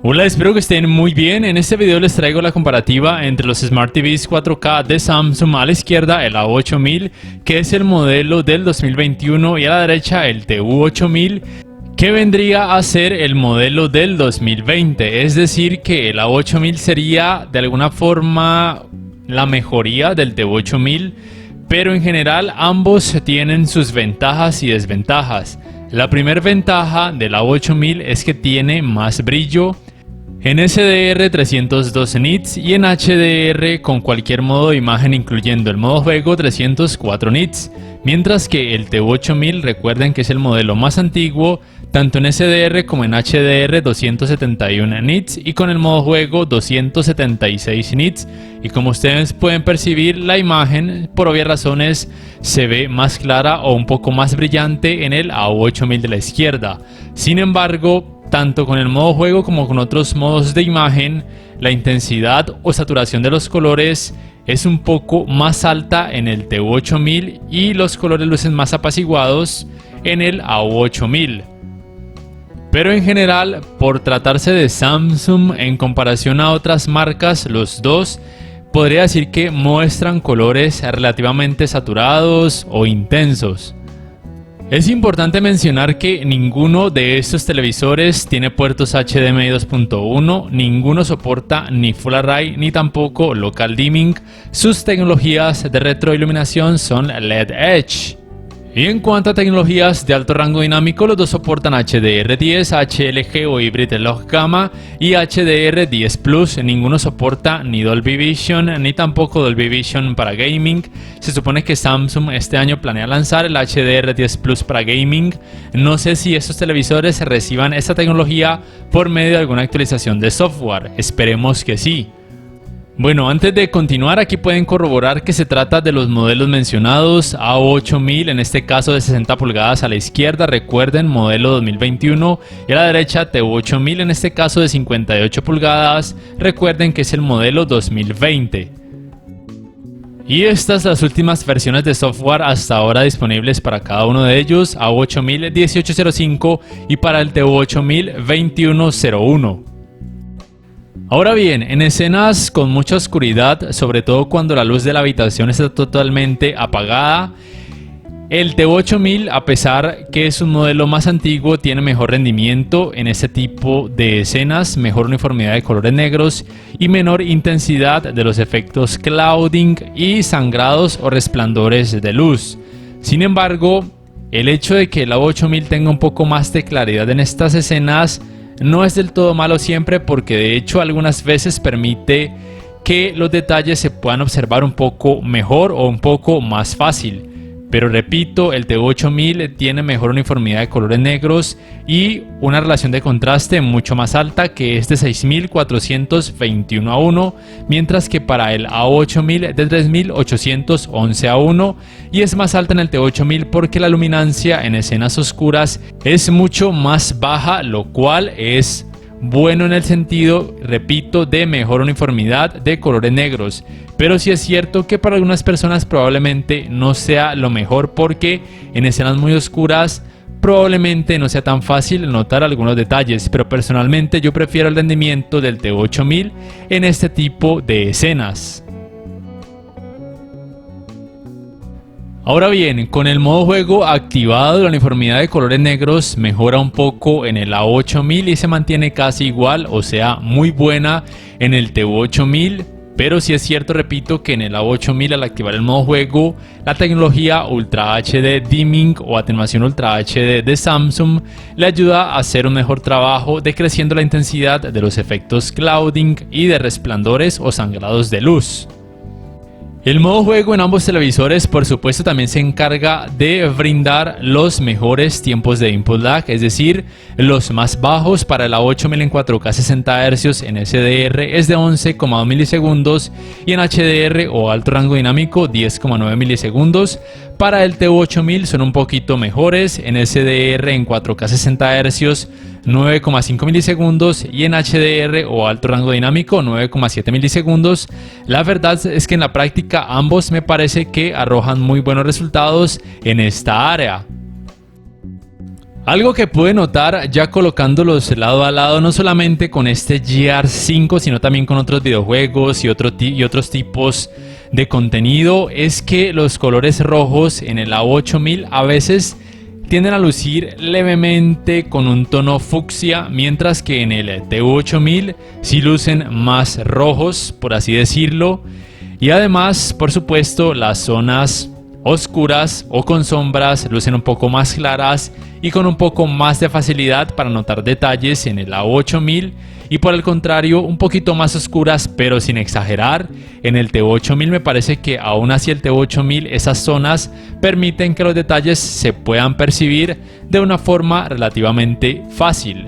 Hola, espero que estén muy bien. En este video les traigo la comparativa entre los Smart TVs 4K de Samsung. A la izquierda el A8000, que es el modelo del 2021, y a la derecha el TU8000, que vendría a ser el modelo del 2020. Es decir, que el A8000 sería de alguna forma la mejoría del TU8000, pero en general ambos tienen sus ventajas y desventajas. La primera ventaja del A8000 es que tiene más brillo en SDR 312 nits y en HDR con cualquier modo de imagen incluyendo el modo juego 304 nits, mientras que el TU8000, recuerden que es el modelo más antiguo, tanto en SDR como en HDR 271 nits y con el modo juego 276 nits, y como ustedes pueden percibir, la imagen por obvias razones se ve más clara o un poco más brillante en el A8000 de la izquierda. Sin embargo, tanto con el modo juego como con otros modos de imagen, la intensidad o saturación de los colores es un poco más alta en el TU8000 y los colores lucen más apaciguados en el A8000. Pero en general, por tratarse de Samsung en comparación a otras marcas, los dos podría decir que muestran colores relativamente saturados o intensos. Es importante mencionar que ninguno de estos televisores tiene puertos HDMI 2.1, ninguno soporta ni Full Array ni tampoco Local Dimming. Sus tecnologías de retroiluminación son LED Edge. Y en cuanto a tecnologías de alto rango dinámico, los dos soportan HDR10, HLG o Hybrid Log Gamma y HDR10 Plus. Ninguno soporta ni Dolby Vision ni tampoco Dolby Vision para gaming. Se supone que Samsung este año planea lanzar el HDR10 Plus para gaming. No sé si estos televisores reciban esta tecnología por medio de alguna actualización de software. Esperemos que sí. Bueno, antes de continuar, aquí pueden corroborar que se trata de los modelos mencionados: A8000, en este caso de 60 pulgadas a la izquierda, recuerden, modelo 2021, y a la derecha TU8000, en este caso de 58 pulgadas, recuerden que es el modelo 2020. Y estas las últimas versiones de software hasta ahora disponibles para cada uno de ellos: A8000 1805 y para el TU8000 2101. Ahora bien, en escenas con mucha oscuridad, sobre todo cuando la luz de la habitación está totalmente apagada, el TU8000, a pesar que es un modelo más antiguo, tiene mejor rendimiento en este tipo de escenas, mejor uniformidad de colores negros y menor intensidad de los efectos clouding y sangrados o resplandores de luz. Sin embargo, el hecho de que el A8000 tenga un poco más de claridad en estas escenas no es del todo malo siempre, porque de hecho algunas veces permite que los detalles se puedan observar un poco mejor o un poco más fácil. Pero repito, el TU8000 tiene mejor uniformidad de colores negros y una relación de contraste mucho más alta, que es de 6421:1, mientras que para el A8000 es de 3811:1, y es más alta en el TU8000 porque la luminancia en escenas oscuras es mucho más baja, lo cual es bueno en el sentido, repito, de mejor uniformidad de colores negros. Pero sí es cierto que para algunas personas probablemente no sea lo mejor, porque en escenas muy oscuras probablemente no sea tan fácil notar algunos detalles, pero personalmente yo prefiero el rendimiento del TU8000 en este tipo de escenas. Ahora bien, con el modo juego activado, la uniformidad de colores negros mejora un poco en el A8000 y se mantiene casi igual, o sea, muy buena en el TU8000. Pero sí es cierto, repito, que en el A8000, al activar el modo juego, la tecnología Ultra HD Dimming o atenuación Ultra HD de Samsung le ayuda a hacer un mejor trabajo decreciendo la intensidad de los efectos clouding y de resplandores o sangrados de luz. El modo juego en ambos televisores, por supuesto, también se encarga de brindar los mejores tiempos de input lag, es decir, los más bajos. Para el A8000 en 4K 60 Hz en SDR es de 11,2 milisegundos y en HDR o alto rango dinámico 10,9 milisegundos. Para el TU8000 son un poquito mejores, en SDR en 4K 60 Hz 9,5 milisegundos y en HDR o alto rango dinámico 9,7 milisegundos. La verdad es que en la práctica ambos me parece que arrojan muy buenos resultados en esta área. Algo que pude notar ya colocándolos lado a lado, no solamente con este GR5, sino también con otros videojuegos y otros tipos de contenido, es que los colores rojos en el A8000 a veces tienden a lucir levemente con un tono fucsia, mientras que en el TU8000 sí lucen más rojos, por así decirlo. Y además, por supuesto, las zonas oscuras o con sombras lucen un poco más claras y con un poco más de facilidad para notar detalles en el A8000, y por el contrario un poquito más oscuras, pero sin exagerar, en el TU8000. Me parece que aún así el TU8000, esas zonas permiten que los detalles se puedan percibir de una forma relativamente fácil.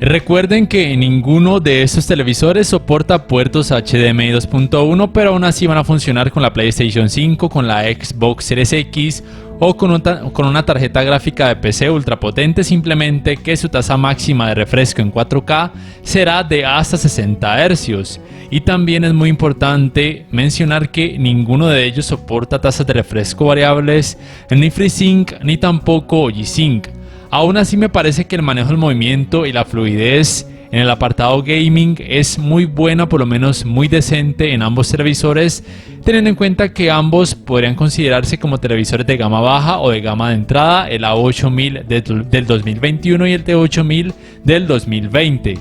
Recuerden que ninguno de estos televisores soporta puertos HDMI 2.1, pero aún así van a funcionar con la PlayStation 5, con la Xbox Series X o con una tarjeta gráfica de PC ultra potente, simplemente que su tasa máxima de refresco en 4K será de hasta 60 Hz. Y también es muy importante mencionar que ninguno de ellos soporta tasas de refresco variables, ni FreeSync ni tampoco G-Sync. Aún así me parece que el manejo del movimiento y la fluidez en el apartado gaming es muy buena, por lo menos muy decente en ambos televisores, teniendo en cuenta que ambos podrían considerarse como televisores de gama baja o de gama de entrada, el A8000 del 2021 y el T8000 del 2020.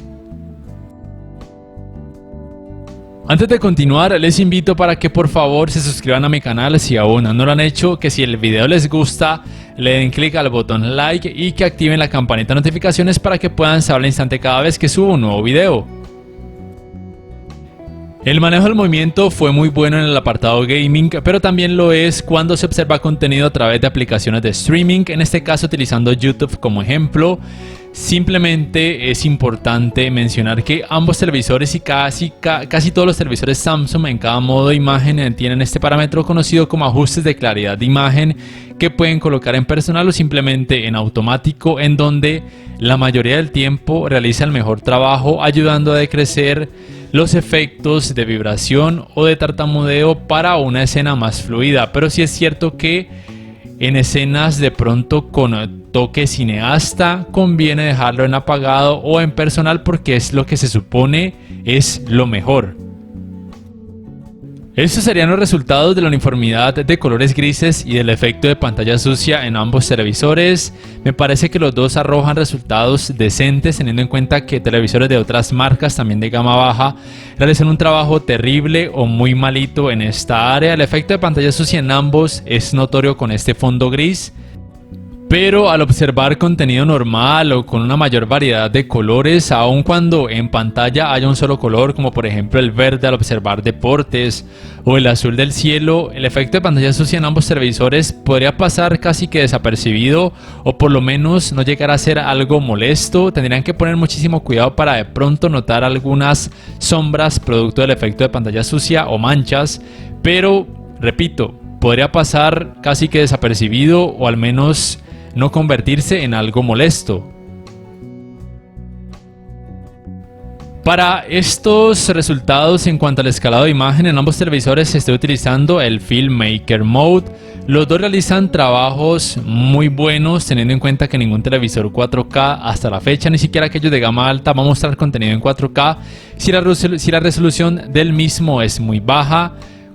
Antes de continuar, les invito para que por favor se suscriban a mi canal si aún no lo han hecho, que si el video les gusta le den clic al botón like y que activen la campanita de notificaciones para que puedan saber al instante cada vez que subo un nuevo video. El manejo del movimiento fue muy bueno en el apartado gaming, pero también lo es cuando se observa contenido a través de aplicaciones de streaming, en este caso utilizando YouTube como ejemplo. Simplemente es importante mencionar que ambos televisores y casi todos los televisores Samsung en cada modo de imagen tienen este parámetro conocido como ajustes de claridad de imagen, que pueden colocar en personal o simplemente en automático, en donde la mayoría del tiempo realiza el mejor trabajo, ayudando a decrecer los efectos de vibración o de tartamudeo para una escena más fluida. Pero sí es cierto que en escenas de pronto con toque cineasta conviene dejarlo en apagado o en personal, porque es lo que se supone es lo mejor. Estos serían los resultados de la uniformidad de colores grises y del efecto de pantalla sucia en ambos televisores. Me parece que los dos arrojan resultados decentes, teniendo en cuenta que televisores de otras marcas también de gama baja realizan un trabajo terrible o muy malito en esta área. El efecto de pantalla sucia en ambos es notorio con este fondo gris, pero al observar contenido normal o con una mayor variedad de colores, aun cuando en pantalla haya un solo color, como por ejemplo el verde al observar deportes o el azul del cielo, el efecto de pantalla sucia en ambos televisores podría pasar casi que desapercibido, o por lo menos no llegar a ser algo molesto. Tendrían que poner muchísimo cuidado para de pronto notar algunas sombras producto del efecto de pantalla sucia o manchas, pero repito, podría pasar casi que desapercibido o al menos no convertirse en algo molesto. Para estos resultados en cuanto al escalado de imagen en ambos televisores estoy utilizando el Filmmaker Mode. Los dos realizan trabajos muy buenos, teniendo en cuenta que ningún televisor 4K hasta la fecha, ni siquiera aquellos de gama alta, va a mostrar contenido en 4K si la resolución del mismo es muy baja.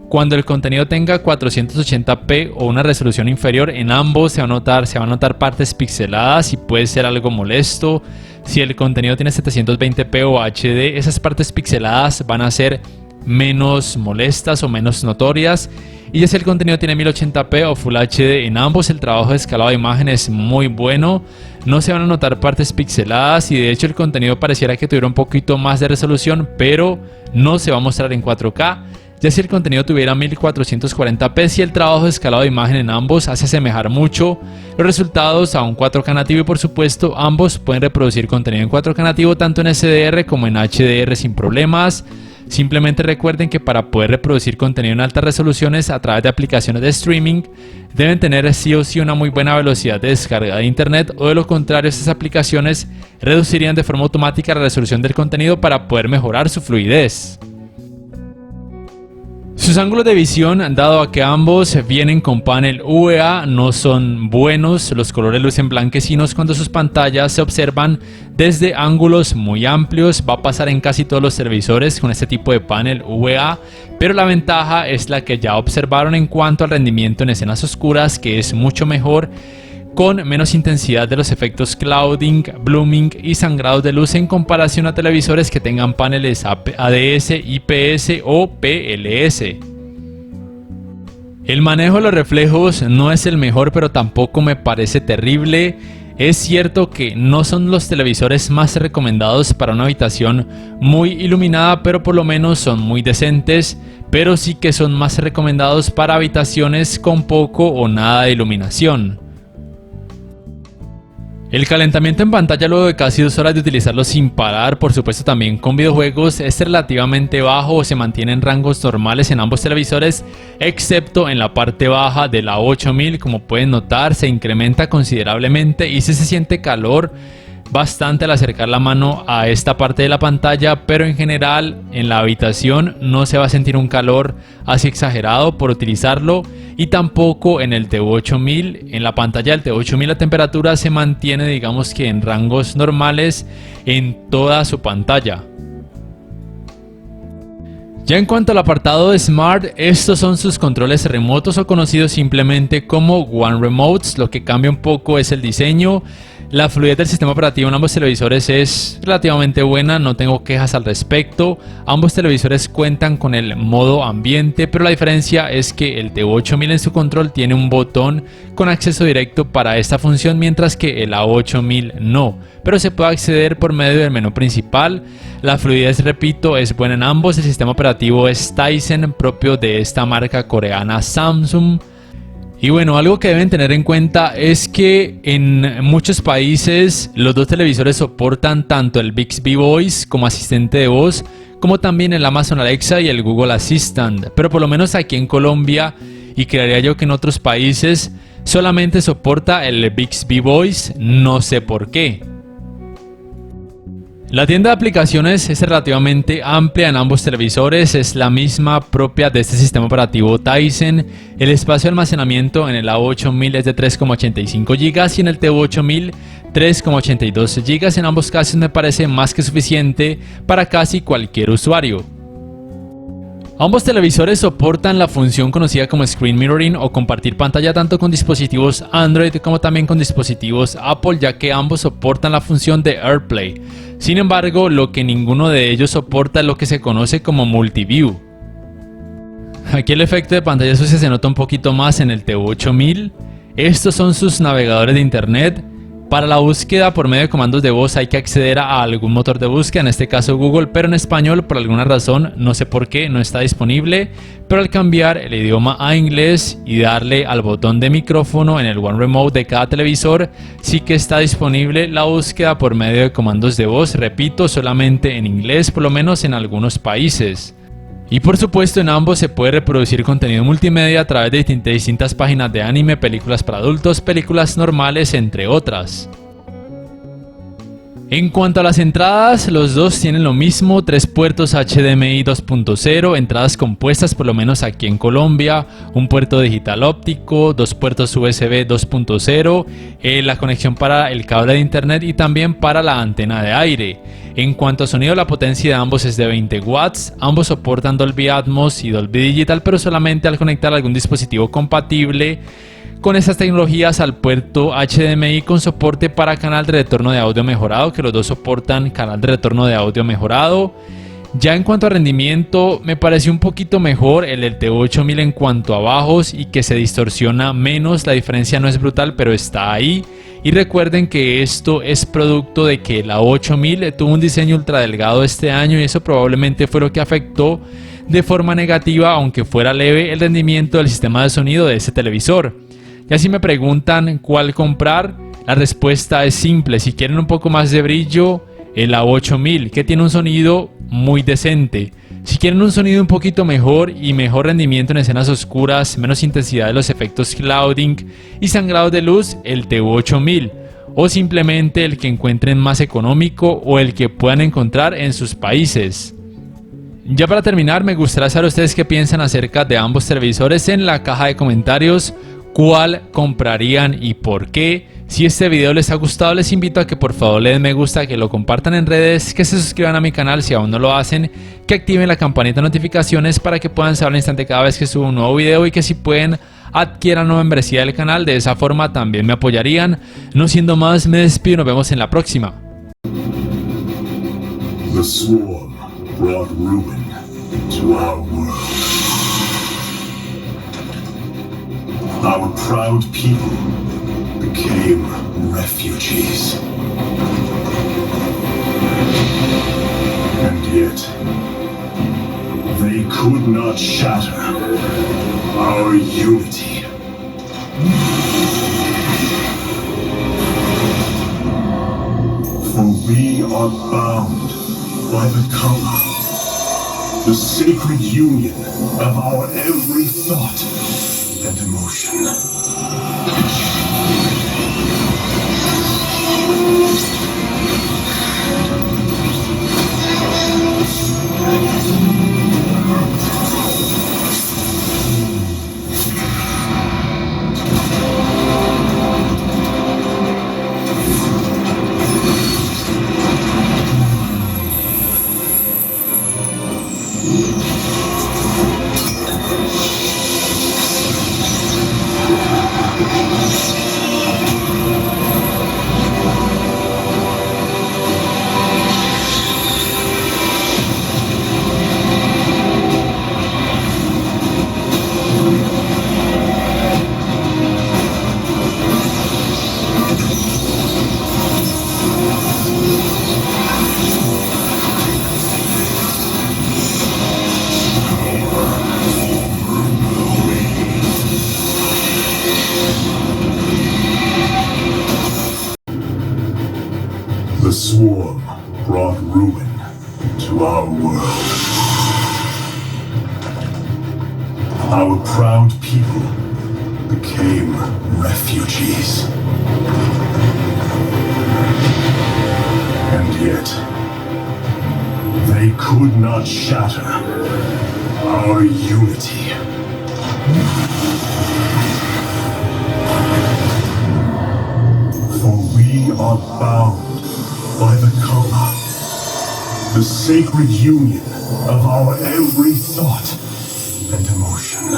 Cuando el contenido tenga 480p o una resolución inferior, en ambos se van a notar partes pixeladas y puede ser algo molesto. Si el contenido tiene 720p o HD, esas partes pixeladas van a ser menos molestas o menos notorias. Y ya si el contenido tiene 1080p o Full HD, en ambos el trabajo de escalado de imagen es muy bueno. No se van a notar partes pixeladas y de hecho el contenido pareciera que tuviera un poquito más de resolución, pero no se va a mostrar en 4K. Ya si el contenido tuviera 1440p, si el trabajo de escalado de imagen en ambos hace asemejar mucho los resultados a un 4K nativo, y por supuesto ambos pueden reproducir contenido en 4K nativo tanto en SDR como en HDR sin problemas. Simplemente recuerden que para poder reproducir contenido en altas resoluciones a través de aplicaciones de streaming deben tener sí o sí una muy buena velocidad de descarga de internet, o de lo contrario estas aplicaciones reducirían de forma automática la resolución del contenido para poder mejorar su fluidez. Sus ángulos de visión, dado a que ambos vienen con panel UVA, no son buenos. Los colores lucen blanquecinos cuando sus pantallas se observan desde ángulos muy amplios. Va a pasar en casi todos los televisores con este tipo de panel UVA, pero la ventaja es la que ya observaron en cuanto al rendimiento en escenas oscuras, que es mucho mejor, con menos intensidad de los efectos clouding, blooming y sangrados de luz en comparación a televisores que tengan paneles ADS, IPS o PLS. El manejo de los reflejos no es el mejor, pero tampoco me parece terrible. Es cierto que no son los televisores más recomendados para una habitación muy iluminada, pero por lo menos son muy decentes, pero sí que son más recomendados para habitaciones con poco o nada de iluminación. El calentamiento en pantalla luego de casi 2 horas de utilizarlo sin parar, por supuesto también con videojuegos, es relativamente bajo o se mantiene en rangos normales en ambos televisores, excepto en la parte baja de la 8000. Como pueden notar, se incrementa considerablemente y sí se siente calor bastante al acercar la mano a esta parte de la pantalla, pero en general en la habitación no se va a sentir un calor así exagerado por utilizarlo, y tampoco en el TU8000. En la pantalla del TU8000 la temperatura se mantiene, digamos que en rangos normales en toda su pantalla. Ya en cuanto al apartado de Smart, estos son sus controles remotos o conocidos simplemente como One Remotes. Lo que cambia un poco es el diseño. La fluidez del sistema operativo en ambos televisores es relativamente buena, no tengo quejas al respecto. Ambos televisores cuentan con el modo ambiente, pero la diferencia es que el TU8000 en su control tiene un botón con acceso directo para esta función, mientras que el A8000 no, pero se puede acceder por medio del menú principal. La fluidez, repito, es buena en ambos. El sistema operativo es Tizen, propio de esta marca coreana Samsung. Y bueno, algo que deben tener en cuenta es que en muchos países los dos televisores soportan tanto el Bixby Voice como asistente de voz, como también el Amazon Alexa y el Google Assistant. Pero por lo menos aquí en Colombia, y creería yo que en otros países, solamente soporta el Bixby Voice, no sé por qué. La tienda de aplicaciones es relativamente amplia en ambos televisores, es la misma propia de este sistema operativo Tizen. El espacio de almacenamiento en el A8000 es de 3,85 GB y en el TU8000 3,82 GB. En ambos casos me parece más que suficiente para casi cualquier usuario. Ambos televisores soportan la función conocida como Screen Mirroring o compartir pantalla tanto con dispositivos Android como también con dispositivos Apple, ya que ambos soportan la función de AirPlay. Sin embargo, lo que ninguno de ellos soporta es lo que se conoce como Multiview. Aquí el efecto de pantalla sucia se nota un poquito más en el TU8000. Estos son sus navegadores de internet. Para la búsqueda por medio de comandos de voz hay que acceder a algún motor de búsqueda, en este caso Google, pero en español por alguna razón, no sé por qué, no está disponible. Pero al cambiar el idioma a inglés y darle al botón de micrófono en el One Remote de cada televisor, sí que está disponible la búsqueda por medio de comandos de voz, repito, solamente en inglés, por lo menos en algunos países. Y por supuesto en ambos se puede reproducir contenido multimedia a través de distintas páginas de anime, películas para adultos, películas normales, entre otras. En cuanto a las entradas, los dos tienen lo mismo, 3 puertos HDMI 2.0, entradas compuestas por lo menos aquí en Colombia, un puerto digital óptico, 2 puertos USB 2.0, la conexión para el cable de internet y también para la antena de aire. En cuanto a sonido, la potencia de ambos es de 20 watts, ambos soportan Dolby Atmos y Dolby Digital, pero solamente al conectar algún dispositivo compatible con estas tecnologías al puerto HDMI con soporte para canal de retorno de audio mejorado, que los dos soportan canal de retorno de audio mejorado. Ya en cuanto a rendimiento, me pareció un poquito mejor el del TU8000 en cuanto a bajos y que se distorsiona menos. La diferencia no es brutal, pero está ahí. Y recuerden que esto es producto de que la A8000 tuvo un diseño ultra delgado este año y eso probablemente fue lo que afectó de forma negativa, aunque fuera leve, el rendimiento del sistema de sonido de este televisor. Ya si me preguntan cuál comprar, la respuesta es simple. Si quieren un poco más de brillo, el A8000, que tiene un sonido muy decente. Si quieren un sonido un poquito mejor y mejor rendimiento en escenas oscuras, menos intensidad de los efectos clouding y sangrados de luz, el TU8000. O simplemente el que encuentren más económico o el que puedan encontrar en sus países. Ya para terminar, me gustaría saber ustedes qué piensan acerca de ambos televisores en la caja de comentarios. ¿Cuál comprarían y por qué? Si este video les ha gustado, les invito a que por favor le den me gusta, que lo compartan en redes, que se suscriban a mi canal si aún no lo hacen, que activen la campanita de notificaciones para que puedan saber al instante cada vez que subo un nuevo video, y que si pueden adquieran una membresía del canal. De esa forma también me apoyarían. No siendo más, me despido y nos vemos en la próxima. The swarm brought ruin to our world. Our proud people became refugees. And yet, they could not shatter our unity. For we are bound by the color, the sacred union of our every thought and emotion. The swarm brought ruin to our world. Our proud people became refugees. And yet, they could not shatter our unity. For we are bound by the color, the sacred union of our every thought and emotion.